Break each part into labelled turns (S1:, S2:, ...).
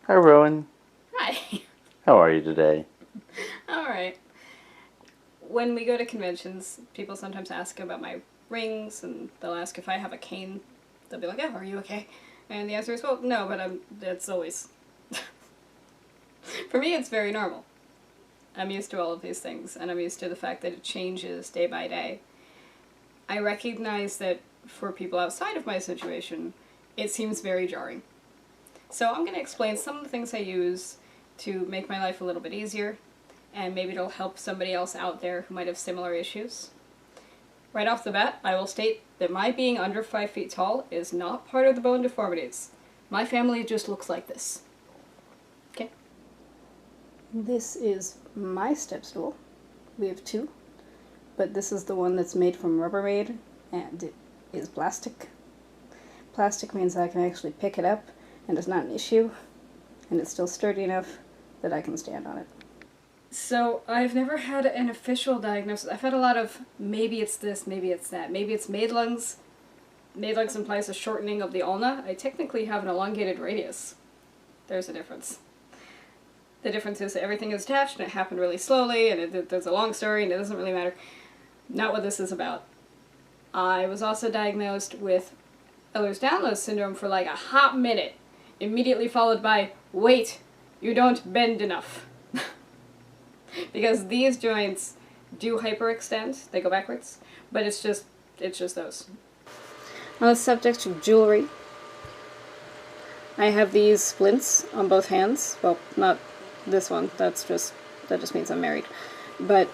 S1: Hi, Rowyn.
S2: Hi.
S1: How are you today?
S2: Alright. When we go to conventions, people sometimes ask about my rings, and they'll ask if I have a cane. They'll be like, oh, are you okay? And the answer is, well, no, but that's always... For me, it's very normal. I'm used to all of these things, and I'm used to the fact that it changes day by day. I recognize that for people outside of my situation, it seems very jarring. So I'm going to explain some of the things I use to make my life a little bit easier, and maybe it'll help somebody else out there who might have similar issues. Right off the bat, I will state that my being under 5 feet tall is not part of the bone deformities. My family just looks like this. Okay? This is my step stool. We have two, but this is the one that's made from Rubbermaid, and it is plastic. Plastic means I can actually pick it up, and it's not an issue, and it's still sturdy enough that I can stand on it. So, I've never had an official diagnosis. I've had a lot of, maybe it's this, maybe it's that. Maybe it's Madelung's. Madelung's implies a shortening of the ulna. I technically have an elongated radius. There's a difference. The difference is that everything is attached, and it happened really slowly, and there's a long story, and it doesn't really matter. Not what this is about. I was also diagnosed with Ehlers-Danlos syndrome for like a hot minute, immediately followed by, wait, you don't bend enough. Because these joints do hyperextend, they go backwards, but it's just those. On the subject of jewelry, I have these splints on both hands. Well, not this one, that just means I'm married. But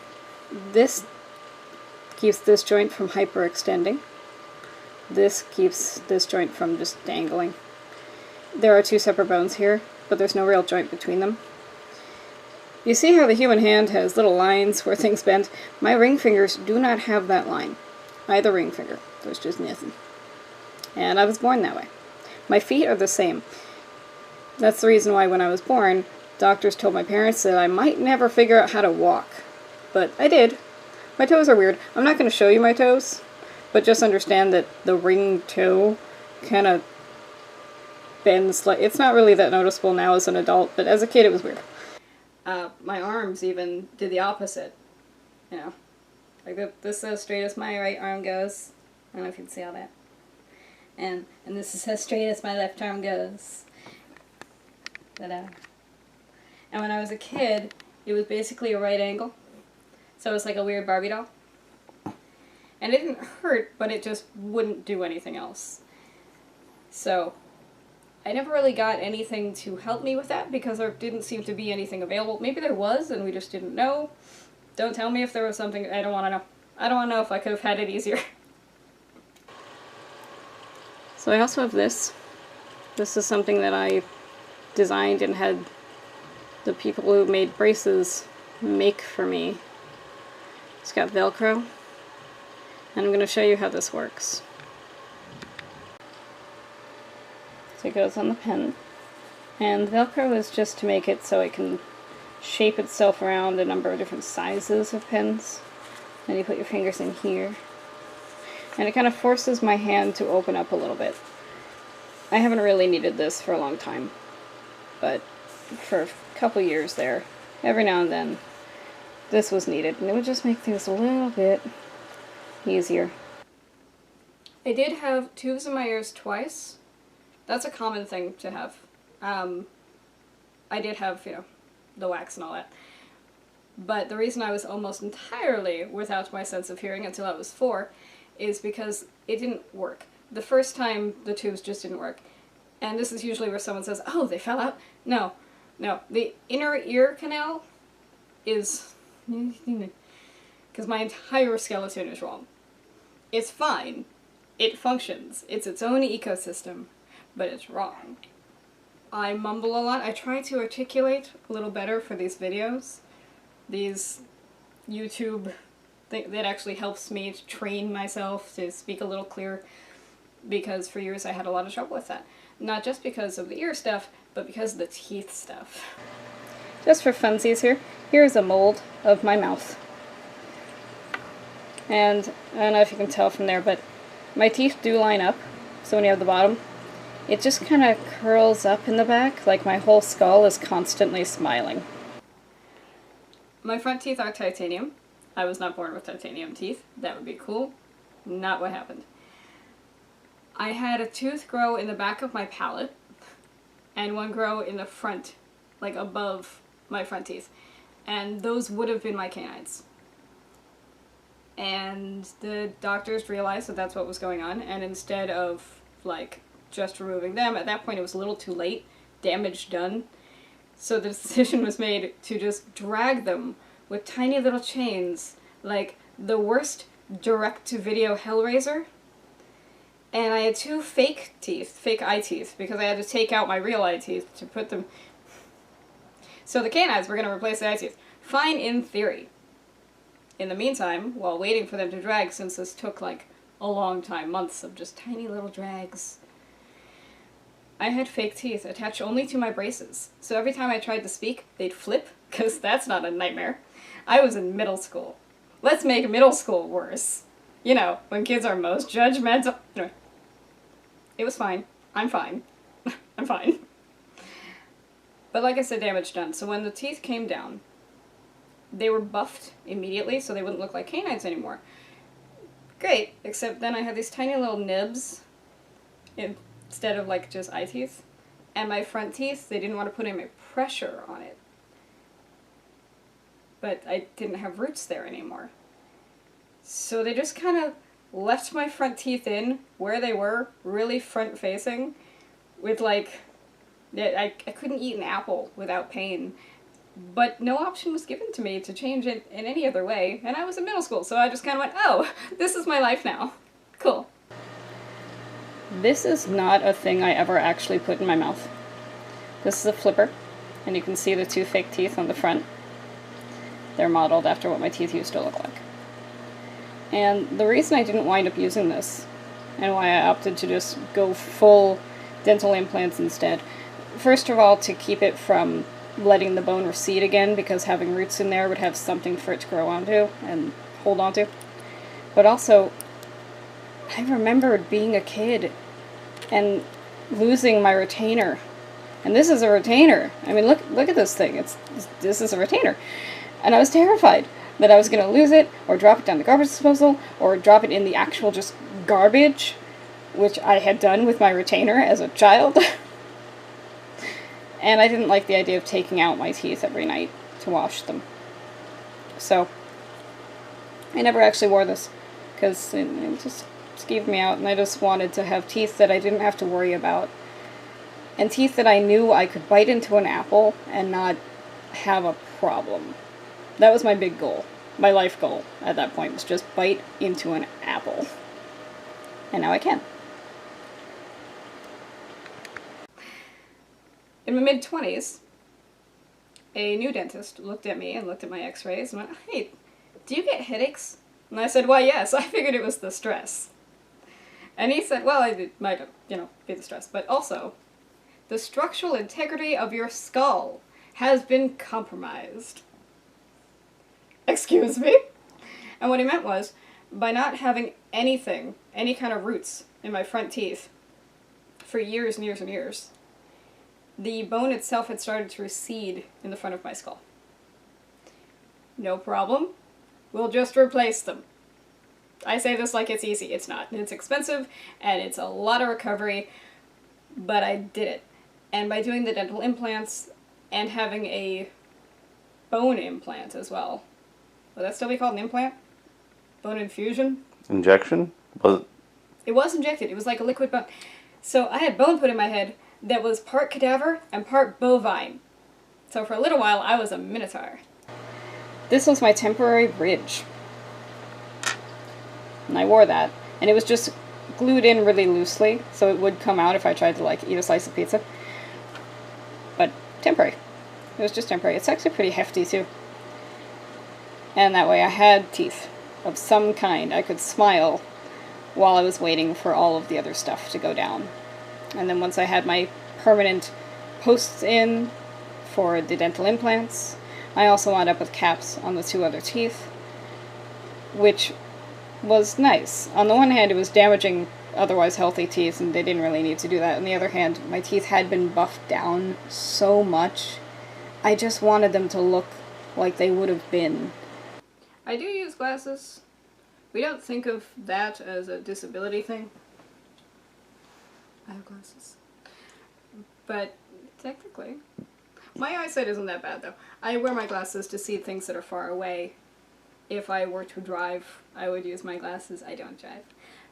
S2: this keeps this joint from hyperextending. This keeps this joint from just dangling. There are two separate bones here, but there's no real joint between them. You see how the human hand has little lines where things bend? My ring fingers do not have that line. Either ring finger. There's just nothing. And I was born that way. My feet are the same. That's the reason why when I was born, doctors told my parents that I might never figure out how to walk. But I did. My toes are weird. I'm not going to show you my toes, but just understand that the ring toe kind of bends. It's not really that noticeable now as an adult, but as a kid it was weird. My arms even did the opposite. You know, like this is as straight as my right arm goes. I don't know if you can see all that. And this is as straight as my left arm goes. Ta-da. And when I was a kid, it was basically a right angle. So it was like a weird Barbie doll. And it didn't hurt, but it just wouldn't do anything else. So I never really got anything to help me with that because there didn't seem to be anything available. Maybe there was and we just didn't know. Don't tell me if there was something. I don't want to know. I don't want to know if I could have had it easier. So I also have this. This is something that I designed and had the people who made braces make for me. It's got Velcro. And I'm going to show you how this works. So it goes on the pen. And Velcro is just to make it so it can shape itself around a number of different sizes of pens. And you put your fingers in here. And it kind of forces my hand to open up a little bit. I haven't really needed this for a long time. But for a couple years there, every now and then, this was needed. And it would just make things a little bit easier. I did have tubes in my ears twice. That's a common thing to have. I did have, you know, the wax and all that. But the reason I was almost entirely without my sense of hearing until I was 4 is because it didn't work. The first time, the tubes just didn't work. And this is usually where someone says, oh, they fell out. No. No. The inner ear canal is... because my entire skeleton is wrong. It's fine. It functions. It's its own ecosystem. But it's wrong. I mumble a lot. I try to articulate a little better for these videos. These YouTube that actually helps me to train myself to speak a little clearer, because for years I had a lot of trouble with that. Not just because of the ear stuff, but because of the teeth stuff. Just for funsies here, here's a mold of my mouth. And I don't know if you can tell from there, but my teeth do line up. So when you have the bottom, it just kind of curls up in the back, like my whole skull is constantly smiling. My front teeth are titanium. I was not born with titanium teeth. That would be cool. Not what happened. I had a tooth grow in the back of my palate, and one grow in the front, like above my front teeth. And those would have been my canines. And the doctors realized that that's what was going on, and instead of, like, just removing them, at that point it was a little too late, damage done. So the decision was made to just drag them with tiny little chains, like the worst direct-to-video Hellraiser. And I had 2 fake teeth, fake eye teeth, because I had to take out my real eye teeth to put them... So the canines were going to replace the eye teeth. Fine in theory. In the meantime, while waiting for them to drag, since this took like a long time, months of just tiny little drags, I had fake teeth attached only to my braces. So every time I tried to speak, they'd flip, because that's not a nightmare. I was in middle school. Let's make middle school worse. You know, when kids are most judgmental. Anyway, it was fine. I'm fine. I'm fine. But like I said, damage done. So when the teeth came down, they were buffed immediately so they wouldn't look like canines anymore. Great, except then I had these tiny little nibs instead of like just eye teeth. And my front teeth, they didn't want to put any pressure on it. But I didn't have roots there anymore. So they just kind of left my front teeth in where they were, really front facing, with like, I couldn't eat an apple without pain. But no option was given to me to change it in any other way, and I was in middle school, so I just kind of went, oh, this is my life now. Cool. This is not a thing I ever actually put in my mouth. This is a flipper, and you can see the 2 fake teeth on the front. They're modeled after what my teeth used to look like. And the reason I didn't wind up using this, and why I opted to just go full dental implants instead, first of all, to keep it from letting the bone recede again, because having roots in there would have something for it to grow onto and hold onto. But also, I remembered being a kid and losing my retainer. And this is a retainer. I mean, look at this thing. This is a retainer. And I was terrified that I was going to lose it, or drop it down the garbage disposal, or drop it in the actual just garbage, which I had done with my retainer as a child. And I didn't like the idea of taking out my teeth every night to wash them. So, I never actually wore this, because it just skeeved me out, and I just wanted to have teeth that I didn't have to worry about. And teeth that I knew I could bite into an apple and not have a problem. That was my big goal. My life goal at that point was just bite into an apple. And now I can. In my mid-20s, a new dentist looked at me and looked at my x-rays and went, hey, do you get headaches? And I said, why, yes, I figured it was the stress. And he said, well, it might, be the stress, but also, the structural integrity of your skull has been compromised. Excuse me? And what he meant was, by not having anything, any kind of roots in my front teeth for years and years and years, the bone itself had started to recede in the front of my skull. No problem. We'll just replace them. I say this like it's easy. It's not. It's expensive, and it's a lot of recovery, but I did it. And by doing the dental implants and having a bone implant as well. Would that still be called an implant? Bone infusion?
S1: Injection? Was it?
S2: It was injected. It was like a liquid bone. So I had bone put in my head that was part cadaver and part bovine. So for a little while, I was a minotaur. This was my temporary bridge. And I wore that. And it was just glued in really loosely, so it would come out if I tried to, like, eat a slice of pizza. But temporary. It was just temporary. It's actually pretty hefty, too. And that way I had teeth of some kind. I could smile while I was waiting for all of the other stuff to go down. And then once I had my permanent posts in for the dental implants, I also wound up with caps on the 2 other teeth, which was nice. On the one hand, it was damaging otherwise healthy teeth, and they didn't really need to do that. On the other hand, my teeth had been buffed down so much, I just wanted them to look like they would have been. I do use glasses. We don't think of that as a disability thing. I have glasses. But technically, my eyesight isn't that bad though. I wear my glasses to see things that are far away. If I were to drive, I would use my glasses. I don't drive.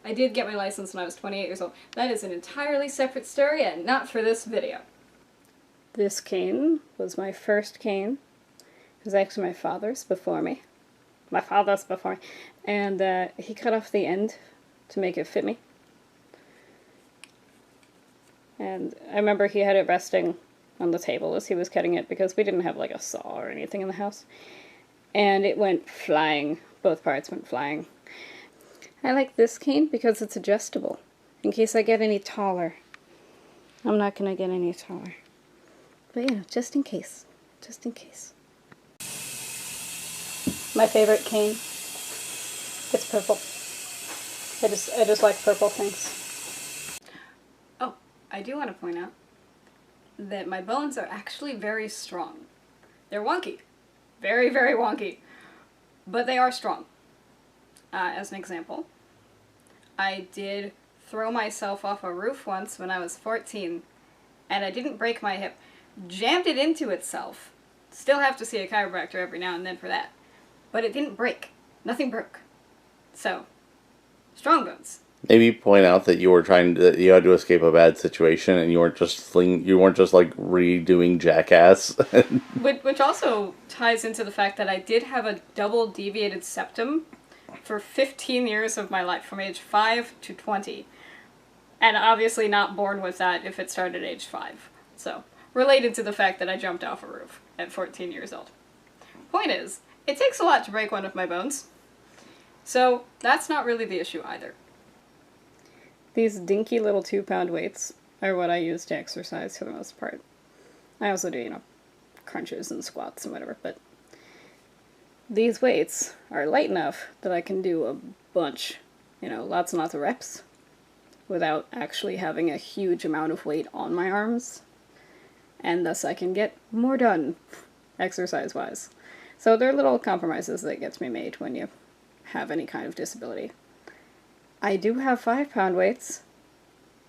S2: I did get my license when I was 28 years old. That is an entirely separate story and not for this video. This cane was my first cane. It was actually my father's before me. My father's before me. And he cut off the end to make it fit me. And I remember he had it resting on the table as he was cutting it because we didn't have like a saw or anything in the house. And it went flying. Both parts went flying. I like this cane because it's adjustable. In case I get any taller. I'm not gonna get any taller. But you know, just in case. Just in case. My favorite cane. It's purple. I just like purple things. Oh, I do want to point out that my bones are actually very strong. They're wonky. Very, very wonky. But they are strong. As an example, I did throw myself off a roof once when I was 14, and I didn't break my hip. Jammed it into itself. Still have to see a chiropractor every now and then for that. But it didn't break. Nothing broke. So, strong bones.
S1: Maybe point out that you had to escape a bad situation, and you weren't just like redoing Jackass.
S2: Which also ties into the fact that I did have a double deviated septum for 15 years of my life, from age 5 to 20. And obviously not born with that if it started at age 5. So, related to the fact that I jumped off a roof at 14 years old. Point is, it takes a lot to break one of my bones. So, that's not really the issue either. These dinky little 2-pound weights are what I use to exercise for the most part. I also do, you know, crunches and squats and whatever, but these weights are light enough that I can do a bunch, you know, lots and lots of reps without actually having a huge amount of weight on my arms, and thus I can get more done exercise-wise. So there are little compromises that gets me made when you have any kind of disability. I do have 5-pound weights.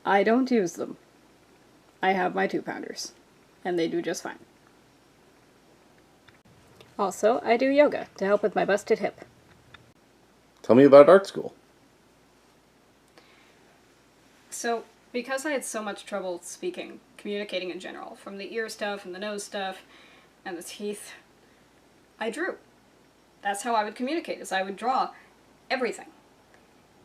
S2: I don't use them. I have my 2-pounders, and they do just fine. Also, I do yoga to help with my busted hip.
S1: Tell me about art school.
S2: So, because I had so much trouble speaking, communicating in general, from the ear stuff and the nose stuff and the teeth, I drew. That's how I would communicate, is I would draw everything.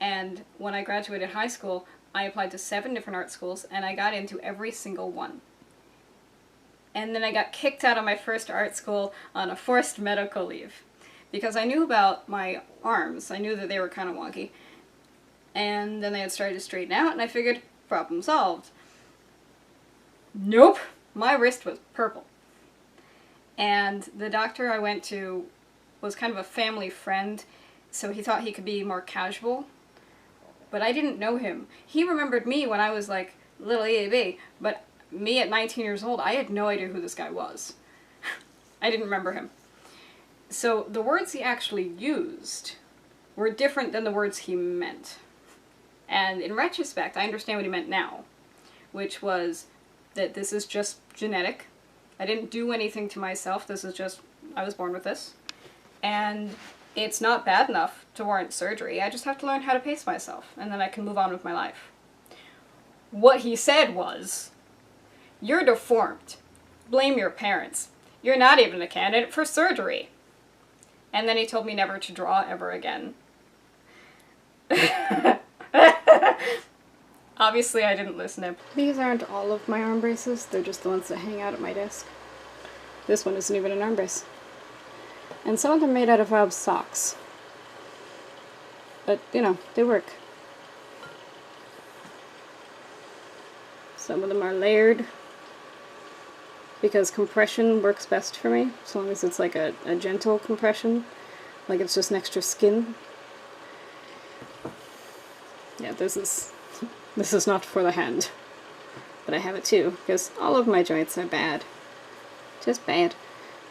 S2: And when I graduated high school, I applied to 7 different art schools, and I got into every single one. And then I got kicked out of my first art school on a forced medical leave. Because I knew about my arms. I knew that they were kind of wonky. And then they had started to straighten out, and I figured, problem solved. Nope! My wrist was purple. And the doctor I went to was kind of a family friend, so he thought he could be more casual. But I didn't know him. He remembered me when I was like little EAB, but me at 19 years old, I had no idea who this guy was. I didn't remember him. So the words he actually used were different than the words he meant. And in retrospect, I understand what he meant now, which was that this is just genetic. I didn't do anything to myself. This is just, I was born with this. And it's not bad enough to warrant surgery. I just have to learn how to pace myself, and then I can move on with my life. What he said was, "You're deformed. Blame your parents. You're not even a candidate for surgery." And then he told me never to draw ever again. Obviously, I didn't listen to him. These aren't all of my arm braces. They're just the ones that hang out at my desk. This one isn't even an arm brace. And some of them are made out of Rob's socks. But, you know, they work. Some of them are layered, because compression works best for me, as long as it's like a gentle compression, like it's just an extra skin. Yeah, this is This is not for the hand. But I have it too, because all of my joints are bad. Just bad.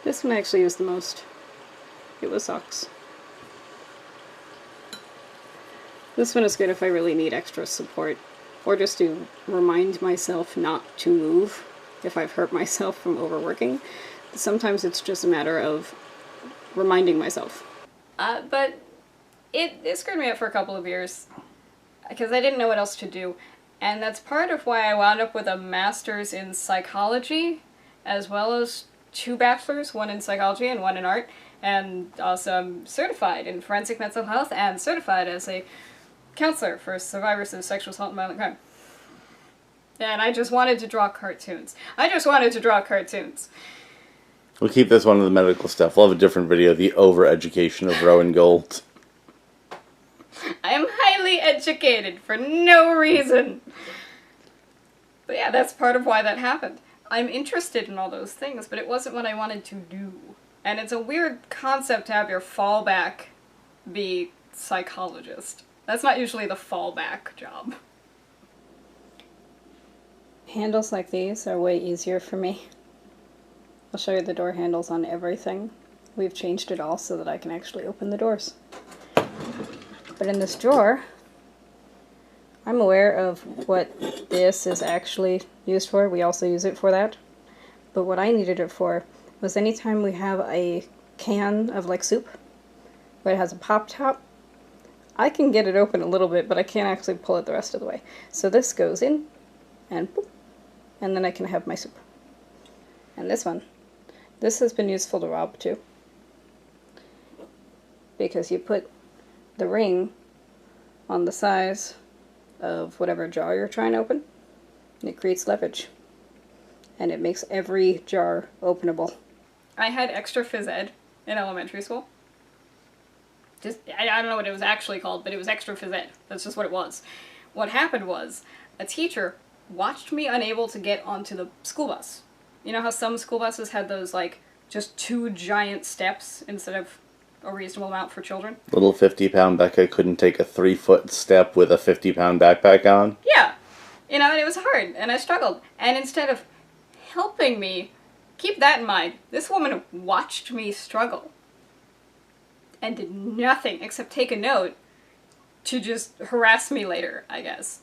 S2: This one I actually use the most. It was socks. This one is good if I really need extra support, or just to remind myself not to move if I've hurt myself from overworking. Sometimes it's just a matter of reminding myself. But it screwed me up for a couple of years, because I didn't know what else to do. And that's part of why I wound up with a master's in psychology, as well as 2 bachelors, one in psychology and one in art. And also I'm certified in forensic mental health and certified as a counselor for survivors of sexual assault and violent crime. And I just wanted to draw cartoons.
S1: We'll keep this one of the medical stuff. We'll have a different video, the over-education of Rowyn Gold.
S2: I am highly educated for no reason. But yeah, that's part of why that happened. I'm interested in all those things, but it wasn't what I wanted to do. And it's a weird concept to have your fallback be psychologist. That's not usually the fallback job. Handles like these are way easier for me. I'll show you the door handles on everything. We've changed it all so that I can actually open the doors. But in this drawer, I'm aware of what this is actually used for. We also use it for that. But what I needed it for was anytime we have a can of like soup, where it has a pop top, I can get it open a little bit, but I can't actually pull it the rest of the way. So this goes in, and boop, and then I can have my soup. And this one, this has been useful to rob too. Because you put the ring on the size of whatever jar you're trying to open, and it creates leverage. And it makes every jar openable. I had extra phys ed in elementary school. I don't know what it was actually called, but it was extra phys ed. That's just what it was. What happened was, a teacher watched me unable to get onto the school bus. You know how some school buses had those, like, just 2 giant steps instead of a reasonable amount for children?
S1: Little 50-pound Becca couldn't take a 3-foot step with a 50-pound backpack on?
S2: Yeah. You know, and it was hard, and I struggled. And instead of helping me, keep that in mind, this woman watched me struggle. And did nothing except take a note to just harass me later, I guess.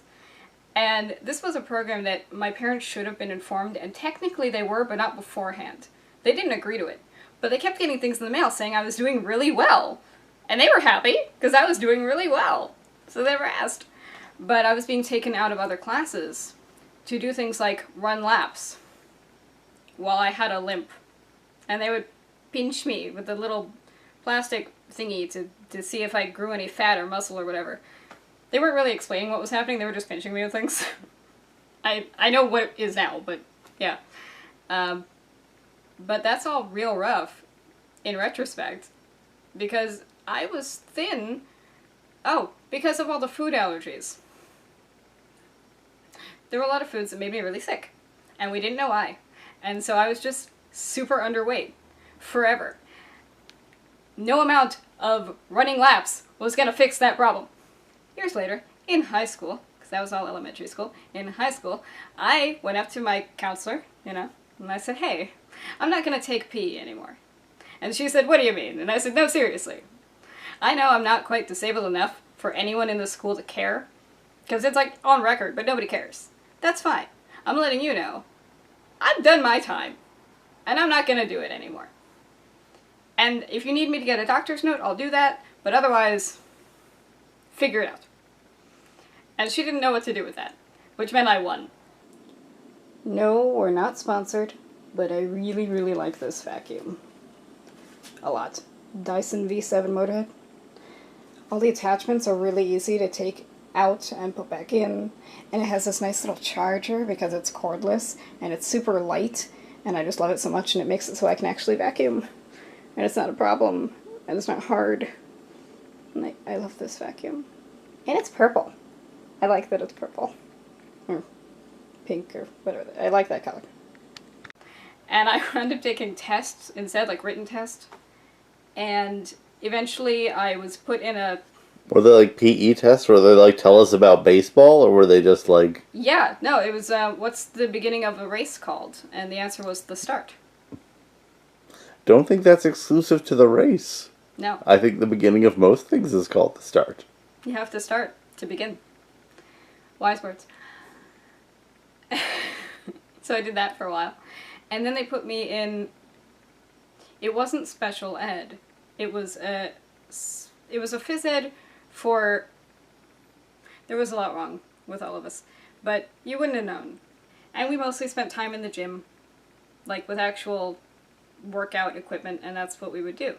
S2: And this was a program that my parents should have been informed, and technically they were, but not beforehand. They didn't agree to it. But they kept getting things in the mail saying I was doing really well. And they were happy, because I was doing really well. So they were asked. But I was being taken out of other classes to do things like run laps while I had a limp. And they would pinch me with a little plastic thingy to see if I grew any fat or muscle or whatever. They weren't really explaining what was happening, they were just pinching me with things. I know what it is now, but yeah. But that's all real rough in retrospect, because I was thin, because of all the food allergies. There were a lot of foods that made me really sick, and we didn't know why. And so I was just super underweight forever. No amount of running laps was going to fix that problem. Years later, in high school, because that was all elementary school, in high school, I went up to my counselor, and I said, hey, I'm not going to take PE anymore. And she said, what do you mean? And I said, no, seriously. I know I'm not quite disabled enough for anyone in the school to care, because it's like on record, but nobody cares. That's fine. I'm letting you know. I've done my time, and I'm not going to do it anymore. And if you need me to get a doctor's note, I'll do that, but otherwise, figure it out. And she didn't know what to do with that, which meant I won. No, we're not sponsored, but I really, really like this vacuum. A lot. Dyson V7 Motorhead. All the attachments are really easy to take out and put back in, and it has this nice little charger because it's cordless, and it's super light, and I just love it so much, and it makes it so I can actually vacuum. And it's not a problem, and it's not hard. And I love this vacuum. And it's purple. I like that it's purple. Or pink, or whatever. I like that color. And I wound up taking tests instead, like written tests. And eventually I was put in a
S1: Were they like PE tests? Were they like tell us about baseball, or were they just like?
S2: Yeah, no, it was, what's the beginning of a race called? And the answer was the start.
S1: Don't think that's exclusive to the race.
S2: No,
S1: I think the beginning of most things is called the start.
S2: you have to start to begin. Wise words. So I did that for a while. And then they put me in, it wasn't special ed. It was a phys ed for, there was a lot wrong with all of us, but you wouldn't have known. And we mostly spent time in the gym, like with actual workout equipment, and that's what we would do.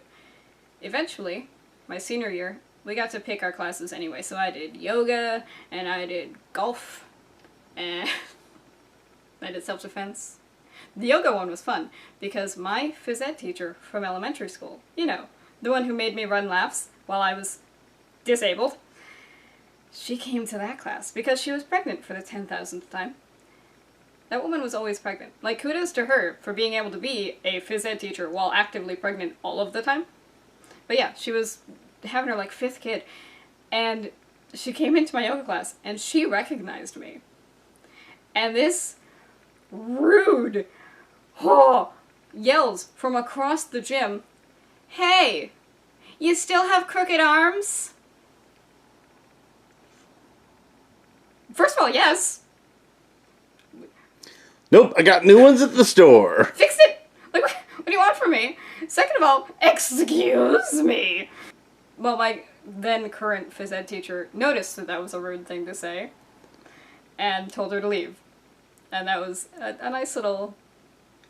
S2: Eventually, my senior year, we got to pick our classes anyway, so I did yoga, and I did golf, and I did self-defense. The yoga one was fun, because my phys ed teacher from elementary school, you know, the one who made me run laps while I was disabled, she came to that class because she was pregnant for the 10,000th time. That woman was always pregnant. Like, kudos to her for being able to be a phys ed teacher while actively pregnant all of the time. But yeah, she was having her, like, 5th kid, and she came into my yoga class, and she recognized me. And this rude yells from across the gym, "Hey, you still have crooked arms?" First of all, yes.
S1: Nope, I got new ones at the store.
S2: Fix it! Like, what do you want from me? Second of all, excuse me. Well, my then current phys ed teacher noticed that that was a rude thing to say and told her to leave. And that was a nice little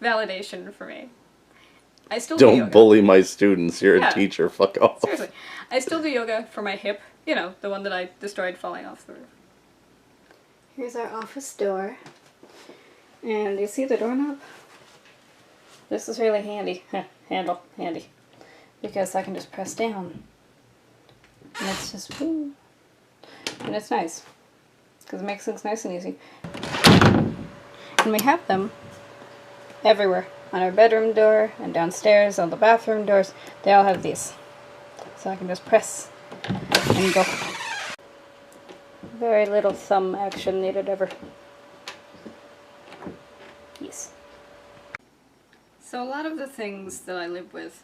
S2: validation for me. I still do yoga.
S1: Don't bully my students. You're
S2: Yeah.
S1: a teacher. Fuck off.
S2: Seriously. I still do yoga for my hip. You know, the one that I destroyed falling off the roof. Here's our office door. And you see the doorknob? This is really handy. Handy. Because I can just press down. And it's just, woo. And it's nice. Because it makes things nice and easy. And we have them everywhere. On our bedroom door, and downstairs, on the bathroom doors. They all have these. So I can just press and go. Very little thumb action needed ever. Yes. So a lot of the things that I live with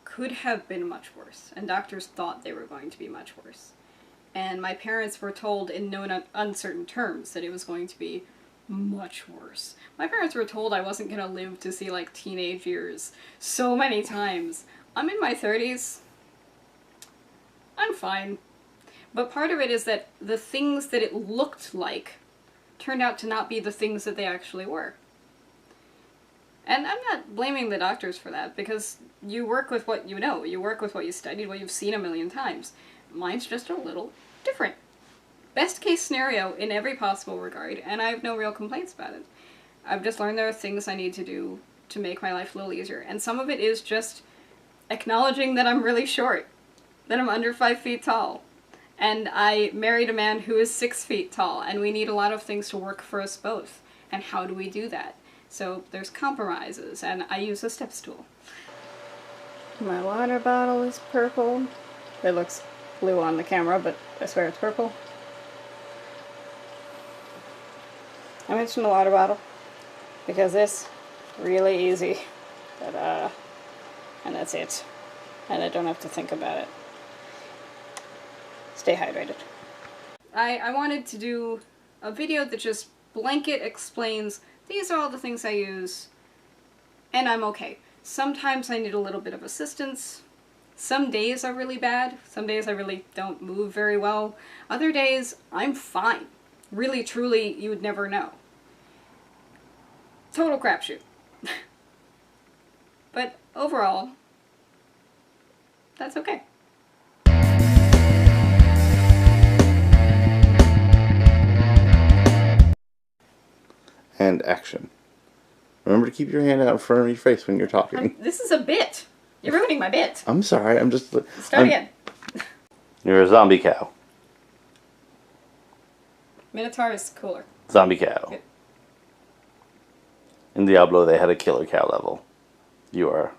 S2: could have been much worse, and doctors thought they were going to be much worse. And my parents were told in no uncertain terms that it was going to be much worse. My parents were told I wasn't going to live to see, like, teenage years so many times. I'm in my 30s. I'm fine. But part of it is that the things that it looked like turned out to not be the things that they actually were. And I'm not blaming the doctors for that, because you work with what you know. You work with what you studied, what you've seen a million times. Mine's just a little different. Best case scenario in every possible regard, and I have no real complaints about it. I've just learned there are things I need to do to make my life a little easier. And some of it is just acknowledging that I'm really short, that I'm under 5 feet tall. And I married a man who is 6 feet tall, and we need a lot of things to work for us both. And how do we do that? So there's compromises, and I use a step stool. My water bottle is purple. It looks blue on the camera, but I swear it's purple. I mentioned the water bottle because it's really easy. Ta-da! And that's it. And I don't have to think about it. Stay hydrated. I wanted to do a video that just blanket explains these are all the things I use, and I'm okay. Sometimes I need a little bit of assistance. Some days are really bad. Some days I really don't move very well. Other days, I'm fine. Really, truly, you would never know. Total crapshoot. But overall, that's okay.
S1: And action. Remember to keep your hand out in front of your face when you're talking.
S2: This is a bit. You're ruining my bit.
S1: I'm sorry, I'm just...
S2: Start again.
S1: You're a zombie cow.
S2: Minotaur is cooler.
S1: Zombie cow.
S2: Good.
S1: In Diablo, they had a killer cow level. You are...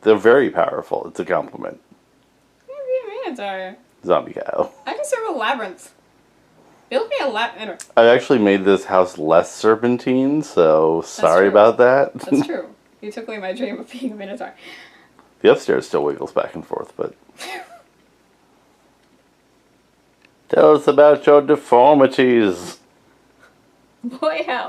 S1: They're very powerful. It's a compliment.
S2: You're a Minotaur.
S1: Zombie cow.
S2: I deserve a labyrinth. Build me a labyrinth.
S1: I actually made this house less serpentine, so sorry
S2: true.
S1: about that.
S2: That's true. You took away my dream of being a minotaur.
S1: The upstairs still wiggles back and forth, but... Tell us about your deformities.
S2: Boy, hell.